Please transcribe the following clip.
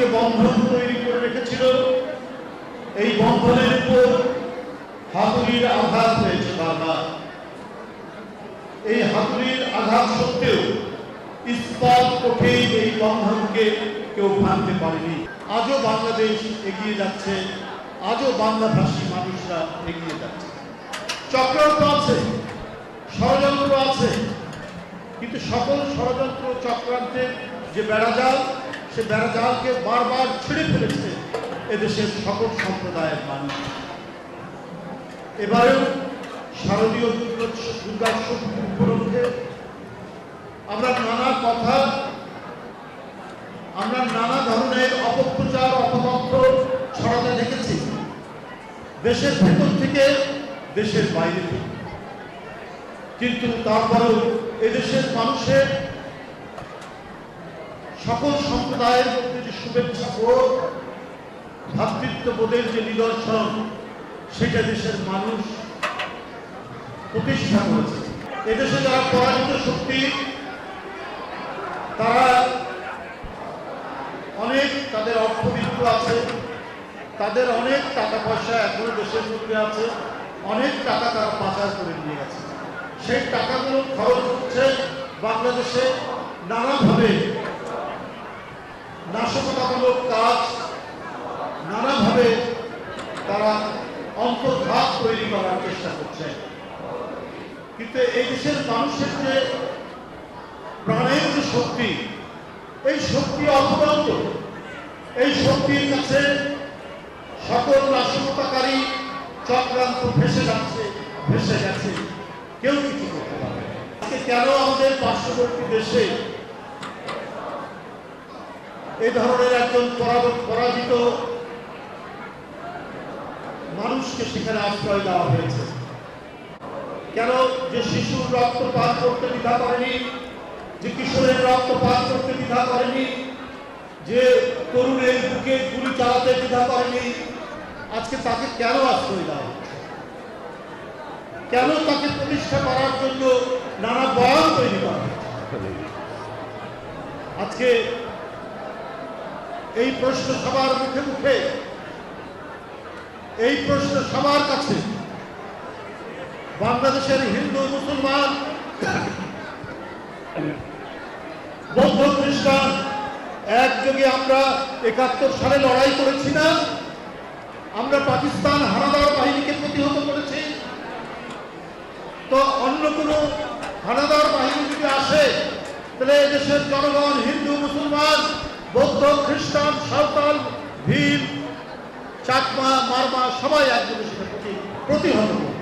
যে বন্ধন তৈরি করে রেখেছিল, এই বন্ধনের উপর হাতুড়ির আঘাত হয়েছে বারবার। এই হাতুড়ির আঘাত সত্ত্বেও ইস্পাত কঠিন এই বন্ধনকে কেউ ভাঙতে পারেনি। আজও বাংলাদেশ এগিয়ে যাচ্ছে, আজও বাংলাভাষী মানুষরা এগিয়ে যাচ্ছে। চক্রান্ত আছে, ষড়যন্ত্র আছে, কিন্তু সকল ষড়যন্ত্র চক্রান্তের যে বেড়াজাল, সে বেড়াজালকে বারবার ছিঁড়ে ফেলেছে এদেশের সকল সম্প্রদায়ের মানুষ। এবারেও শারদীয় দুর্গোৎসব উপলক্ষে আমরা নানা কথা, আমরা নানা ধরনের অপপ্রচার অপতথ্য ছড়াতে দেখেছি, দেশের ভেতর থেকে দেশের বাইরে থেকে। কিন্তু তারপরেও এদেশের মানুষের সকল সম্প্রদায়ের মধ্যে যে শুভেচ্ছা বোধ, ভ্রাতৃত্ববোধের যে নিদর্শন, সেটা দেশের মানুষ প্রতিষ্ঠা করেছে। এদেশে যারা পরাজিত শক্তি, তারা অনেক, তাদের অর্থবিত্ত আছে, তাদের অনেক টাকা পয়সা এখনো দেশের মধ্যে আছে, অনেক টাকা তারা পাচার করে নিয়ে গেছে। সেই টাকাগুলো খরচ হচ্ছে বাংলাদেশে নানাভাবে নাশকতামূলক কাজ, নানাভাবে তারা অন্তর্ঘাত তৈরি করার চেষ্টা করছে। কিন্তু এই দেশের মানুষের যে প্রাণের যে শক্তি, এই শক্তি অফুরন্ত। এই শক্তির কাছে সকল নাশকতাকারী চক্রান্ত ভেসে যাচ্ছে, ভেসে গেছে, কেউ কিছু করতে পারবে না। আজকে কেন আমাদের পার্শ্ববর্তী দেশে এই ধরনের একজন পরাজিত মানুষকে সেখানে আশ্রয় দেওয়া হয়েছে? কেন? যে শিশুর রক্তপাত করতে দ্বিধা করেনি, যে কিশোরের রক্তপাত করতে দ্বিধা করেনি, যে তরুণের বুকে গুলি চালাতে দ্বিধা করেনি, আজকে তাকে কেন আশ্রয় দেওয়া হচ্ছে? কেন তাকে প্রতিষ্ঠা করার জন্য নানা বয়ান তৈরি করা হচ্ছে? আজকে এই প্রশ্ন সবার মুখে মুখে, এই প্রশ্ন সবার কাছে। বাংলাদেশের হিন্দু মুসলমান, বৌদ্ধ খ্রিস্টান একযোগে আমরা ৭১ সালে লড়াই করেছি না? আমরা পাকিস্তান হানাদার বাহিনীকে প্রতিহত করেছি। তো অন্য কোনো হানাদার বাহিনী যদি আসে, তাহলে এদেশের জনগণ, হিন্দু মুসলমান, বৌদ্ধ খ্রিস্টান, সাঁওতাল, ভীল, চাকমা, মারমা সবাই একযোগে সেটা প্রতিহত করে।